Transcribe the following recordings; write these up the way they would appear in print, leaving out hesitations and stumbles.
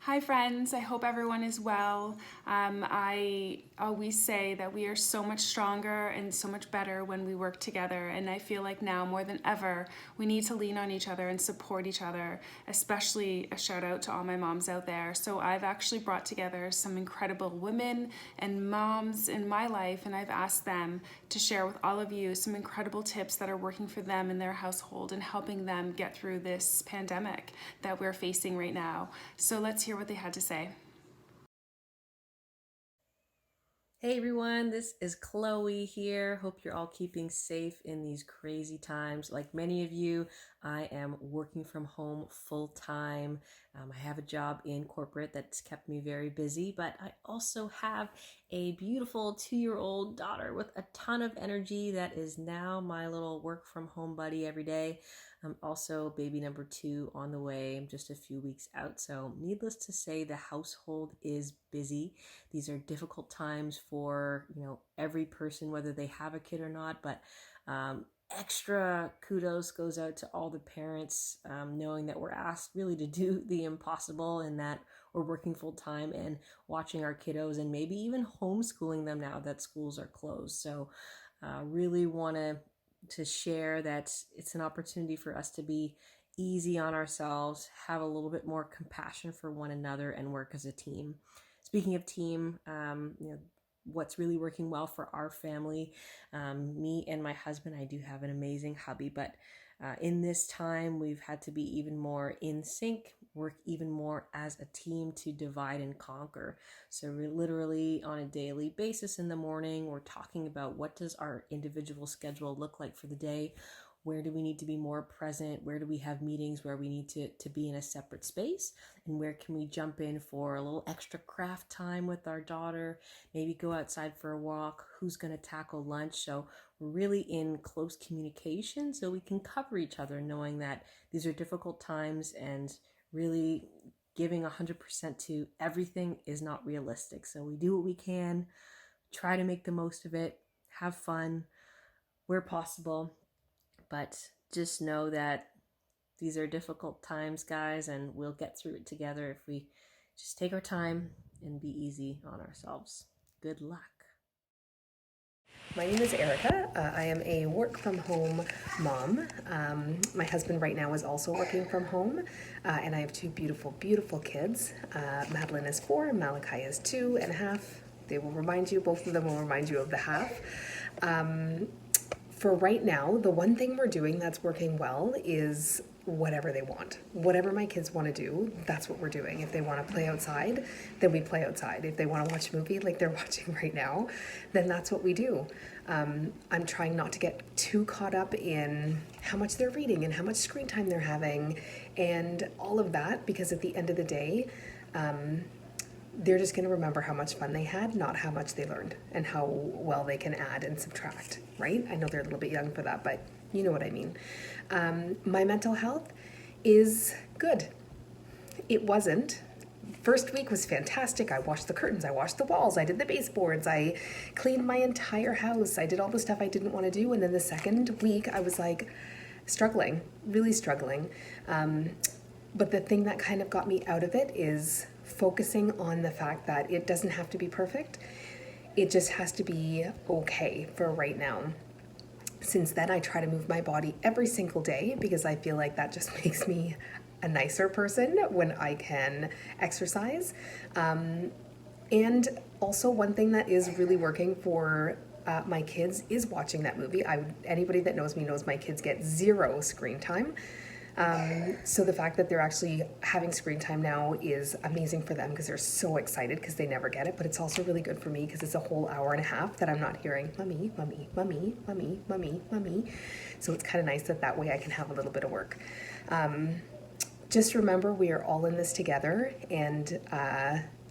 Hi friends, I hope everyone is well. I always say that we are so much stronger and so much better when we work together, and I feel like now more than ever we need to lean on each other and support each other, especially a shout out to all my moms out there. So I've actually brought together some incredible women and moms in my life, and I've asked them to share with all of you some incredible tips that are working for them in their household and helping them get through this pandemic that we're facing right now. So let's hear what they had to say. Hey everyone, this is Chloe here. Hope you're all keeping safe in these crazy times. Like many of you, I am working from home full time. I have a job in corporate that's kept me very busy, but I also have a beautiful 2-year-old daughter with a ton of energy that is now my little work from home buddy every day. I'm also baby number 2 on the way. I'm just a few weeks out. So, needless to say, the household is busy. These are difficult times for every person, whether they have a kid or not. But extra kudos goes out to all the parents, knowing that we're asked really to do the impossible and that we're working full time and watching our kiddos and maybe even homeschooling them now that schools are closed. So really want to share that it's an opportunity for us to be easy on ourselves, have a little bit more compassion for one another, and work as a team. Speaking of team, what's really working well for our family, me and my husband, I do have an amazing hubby, but in this time, we've had to be even more in sync, work even more as a team to divide and conquer. So we're literally on a daily basis in the morning, we're talking about what does our individual schedule look like for the day. Where do we need to be more present? Where do we have meetings where we need to be in a separate space? And where can we jump in for a little extra craft time with our daughter? Maybe go outside for a walk. Who's going to tackle lunch? So we're really in close communication so we can cover each other, knowing that these are difficult times and really giving 100% to everything is not realistic. So we do what we can, try to make the most of it, have fun where possible, but just know that these are difficult times, guys, and we'll get through it together if we just take our time and be easy on ourselves. Good luck. My name is Erica. I am a work from home mom. My husband right now is also working from home, and I have two beautiful, beautiful kids. Madeline is 4, Malachi is 2.5. They will remind you, both of them will remind you of the half. For right now, the one thing we're doing that's working well is whatever they want. Whatever my kids want to do, that's what we're doing. If they want to play outside, then we play outside. If they want to watch a movie like they're watching right now, then that's what we do. I'm trying not to get too caught up in how much they're reading and how much screen time they're having and all of that, because at the end of the day, they're just going to remember how much fun they had, not how much they learned and how well they can add and subtract, right? I know they're a little bit young for that, but you know what I mean. My mental health is good. It wasn't. First week was fantastic. I washed the curtains, I washed the walls, I did the baseboards, I cleaned my entire house, I did all the stuff I didn't want to do. And then the second week, I was like struggling, really struggling. But the thing that kind of got me out of it is focusing on the fact that it doesn't have to be perfect. It just has to be okay for right now. Since then, I try to move my body every single day because I feel like that just makes me a nicer person when I can exercise. And also, one thing that is really working for my kids is watching that movie. Anybody that knows me knows my kids get zero screen time. So the fact that they're actually having screen time now is amazing for them because they're so excited because they never get it. But it's also really good for me because it's a whole hour and a half that I'm not hearing mummy, mummy, mummy, mummy, mummy, mummy. So it's kind of nice that way I can have a little bit of work. Just remember, we are all in this together, and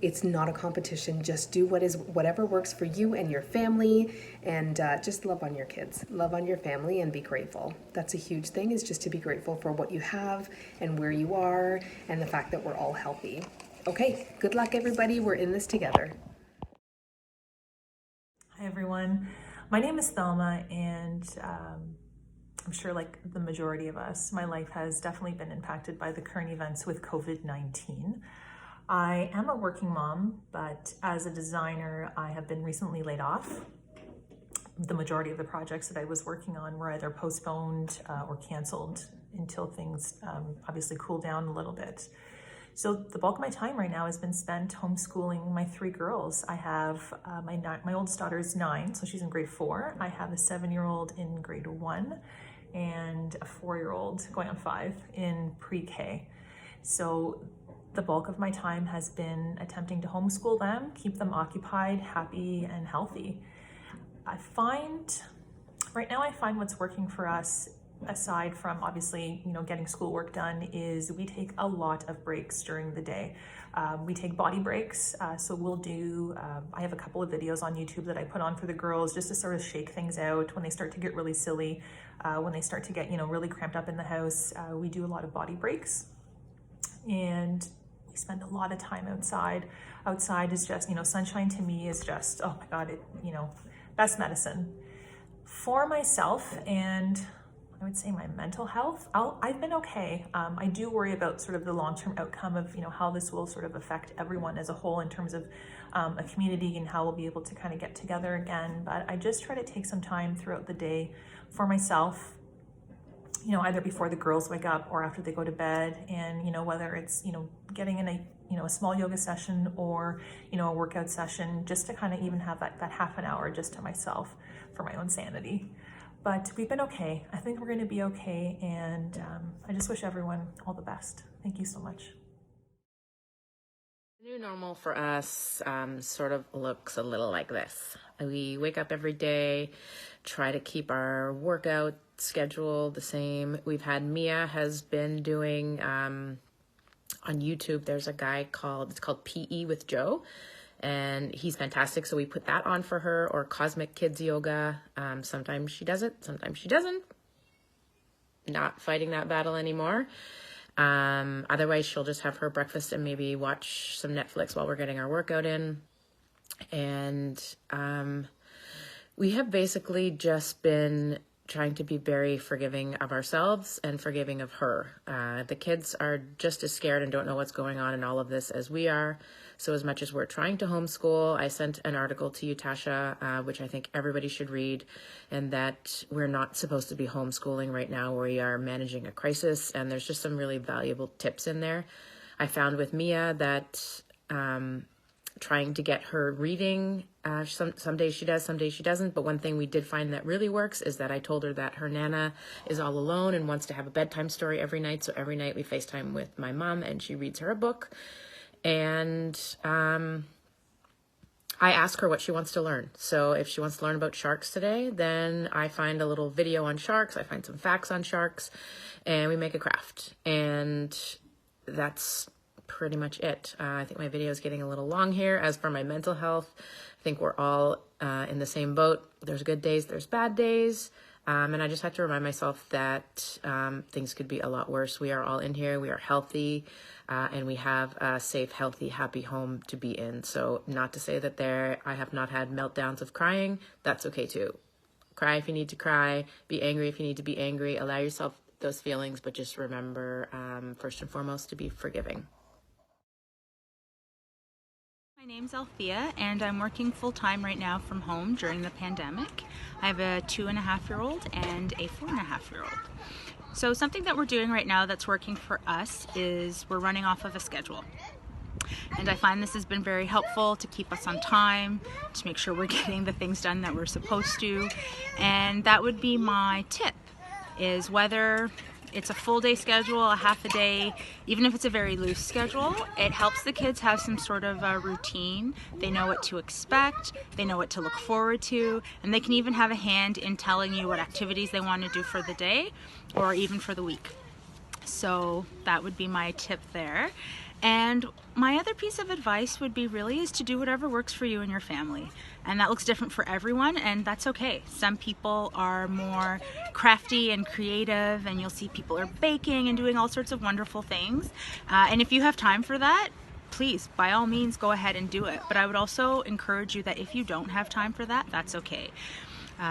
it's not a competition. Just do whatever works for you and your family, and just love on your kids, love on your family, and be grateful. That's a huge thing, is just to be grateful for what you have and where you are and the fact that we're all healthy. Okay, good luck, everybody. We're in this together. Hi everyone, my name is Thelma, and I'm sure like the majority of us, my life has definitely been impacted by the current events with COVID-19. I am a working mom, but as a designer, I have been recently laid off. The majority of the projects that I was working on were either postponed or canceled until things obviously cool down a little bit. So the bulk of my time right now has been spent homeschooling my 3 girls. I have my oldest daughter is 9, so she's in grade 4. I have a 7-year-old in grade 1 and a 4-year-old going on 5 in pre-K. So the bulk of my time has been attempting to homeschool them, keep them occupied, happy, and healthy. Right now I find what's working for us, aside from obviously, getting schoolwork done, is we take a lot of breaks during the day. We take body breaks. So we'll do, I have a couple of videos on YouTube that I put on for the girls just to sort of shake things out when they start to get really silly, when they start to get, really cramped up in the house. We do a lot of body breaks, and we spend a lot of time outside. Outside is just, sunshine to me is just, oh my God, best medicine. For myself and I would say my mental health, I've been okay. I do worry about sort of the long-term outcome of, how this will sort of affect everyone as a whole in terms of a community and how we'll be able to kind of get together again. But I just try to take some time throughout the day for myself, either before the girls wake up or after they go to bed. And, whether it's, getting in a small yoga session or, a workout session, just to kind of even have that half an hour just to myself for my own sanity. But we've been okay. I think we're going to be okay. And I just wish everyone all the best. Thank you so much. The new normal for us sort of looks a little like this. We wake up every day, try to keep our workout schedule the same. Mia has been doing, on YouTube, there's a guy it's called PE with Joe, and he's fantastic. So we put that on for her, or Cosmic Kids Yoga. Sometimes she does it, sometimes she doesn't. Not fighting that battle anymore. Otherwise, she'll just have her breakfast and maybe watch some Netflix while we're getting our workout in. And we have basically just been trying to be very forgiving of ourselves and forgiving of her. The kids are just as scared and don't know what's going on in all of this as we are. So as much as we're trying to homeschool, I sent an article to you, Tasha, which I think everybody should read, and that we're not supposed to be homeschooling right now. We are managing a crisis, and there's just some really valuable tips in there. I found with Mia that trying to get her reading, some days she does, some days she doesn't. But one thing we did find that really works is that I told her that her Nana is all alone and wants to have a bedtime story every night. So every night we FaceTime with my mom and she reads her a book. And I ask her what she wants to learn. So if she wants to learn about sharks today, then I find a little video on sharks. I find some facts on sharks, and we make a craft. And that's pretty much it. I think my video is getting a little long here. As for my mental health, I think we're all in the same boat. There's good days, there's bad days. And I just have to remind myself that things could be a lot worse. We are all in here. We are healthy. And we have a safe, healthy, happy home to be in. So not to say that I have not had meltdowns of crying. That's okay too. Cry if you need to cry. Be angry if you need to be angry. Allow yourself those feelings, but just remember, first and foremost, to be forgiving. My name's Althea, and I'm working full-time right now from home during the pandemic. I have a 2.5-year-old and a 4.5-year-old. So something that we're doing right now that's working for us is we're running off of a schedule. And I find this has been very helpful to keep us on time, to make sure we're getting the things done that we're supposed to. And that would be my tip, is whether it's a full day schedule, a half a day, even if it's a very loose schedule, it helps the kids have some sort of a routine. They know what to expect, they know what to look forward to, and they can even have a hand in telling you what activities they want to do for the day or even for the week. So that would be my tip there. And my other piece of advice would be really is to do whatever works for you and your family. And that looks different for everyone, and that's okay. Some people are more crafty and creative, and you'll see people are baking and doing all sorts of wonderful things. And if you have time for that, please, by all means, go ahead and do it. But I would also encourage you that if you don't have time for that, that's okay.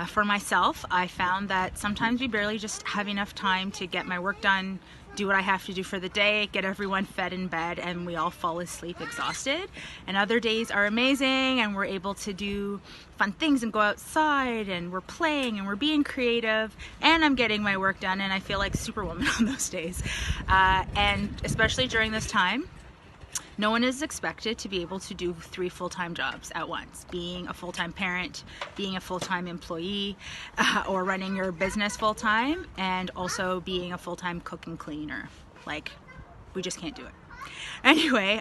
For myself, I found that sometimes we barely just have enough time to get my work done, do what I have to do for the day, get everyone fed in bed, and we all fall asleep exhausted. And other days are amazing and we're able to do fun things and go outside and we're playing and we're being creative and I'm getting my work done and I feel like Superwoman on those days. And especially during this time, no one is expected to be able to do 3 full-time jobs at once. Being a full-time parent, being a full-time employee, or running your business full-time, and also being a full-time cook and cleaner. Like, we just can't do it. Anyway,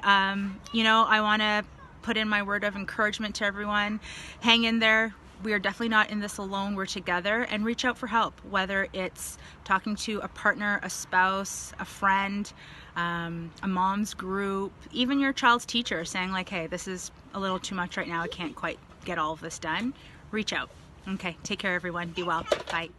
you know, I want to put in my word of encouragement to everyone. Hang in there. We are definitely not in this alone. We're together, and reach out for help, whether it's talking to a partner, a spouse, a friend, a mom's group, even your child's teacher saying like, hey, this is a little too much right now. I can't quite get all of this done. Reach out. Okay, take care everyone. Be well. Bye.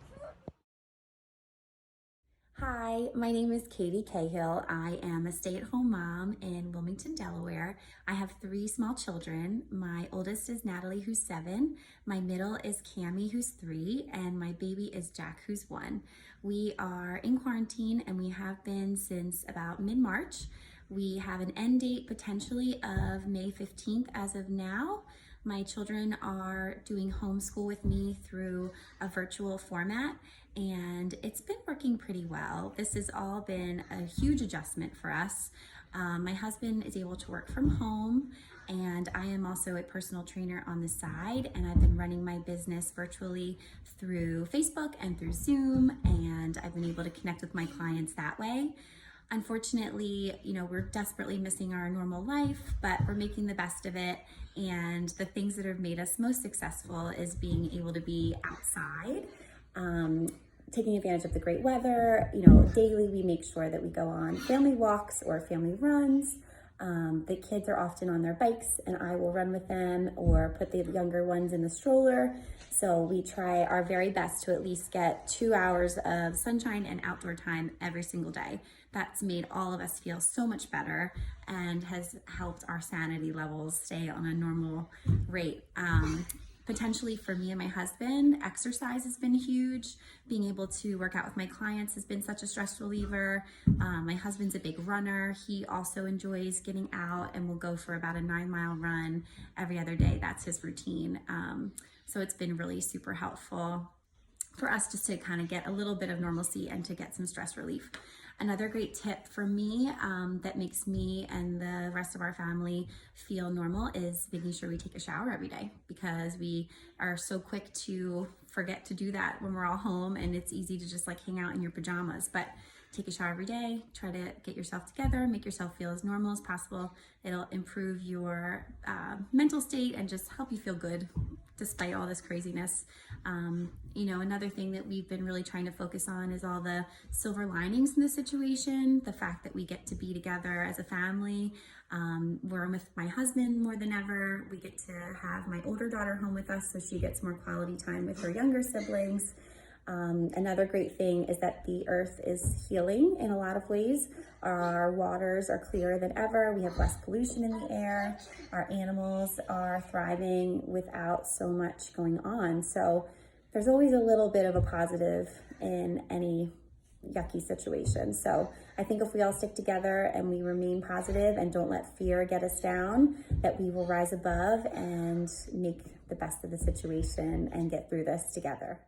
Hi, my name is Katie Cahill. I am a stay-at-home mom in Wilmington, Delaware. I have 3 small children. My oldest is Natalie, who's 7. My middle is Cami, who's 3. And my baby is Jack, who's 1. We are in quarantine and we have been since about mid-March. We have an end date potentially of May 15th as of now. My children are doing homeschool with me through a virtual format, and it's been working pretty well. This has all been a huge adjustment for us. My husband is able to work from home, and I am also a personal trainer on the side, and I've been running my business virtually through Facebook and through Zoom, and I've been able to connect with my clients that way. Unfortunately, you know, we're desperately missing our normal life, but we're making the best of it. And the things that have made us most successful is being able to be outside, taking advantage of the great weather. You know, daily we make sure that we go on family walks or family runs. The kids are often on their bikes and I will run with them or put the younger ones in the stroller. So we try our very best to at least get 2 hours of sunshine and outdoor time every single day. That's made all of us feel so much better and has helped our sanity levels stay on a normal rate. Potentially for me and my husband, exercise has been huge. Being able to work out with my clients has been such a stress reliever. My husband's a big runner. He also enjoys getting out and will go for about a 9-mile run every other day. That's his routine. So it's been really super helpful for us just to kind of get a little bit of normalcy and to get some stress relief. Another great tip for me that makes me and the rest of our family feel normal is making sure we take a shower every day, because we are so quick to forget to do that when we're all home, and it's easy to just like hang out in your pajamas. But take a shower every day, try to get yourself together, make yourself feel as normal as possible. It'll improve your mental state and just help you feel good despite all this craziness. You know, another thing that we've been really trying to focus on is all the silver linings in the situation, the fact that we get to be together as a family. We're with my husband more than ever. We get to have my older daughter home with us so she gets more quality time with her younger siblings. Another great thing is that the earth is healing in a lot of ways. Our waters are clearer than ever. We have less pollution in the air. Our animals are thriving without so much going on. So there's always a little bit of a positive in any yucky situation. So I think if we all stick together and we remain positive and don't let fear get us down, that we will rise above and make the best of the situation and get through this together.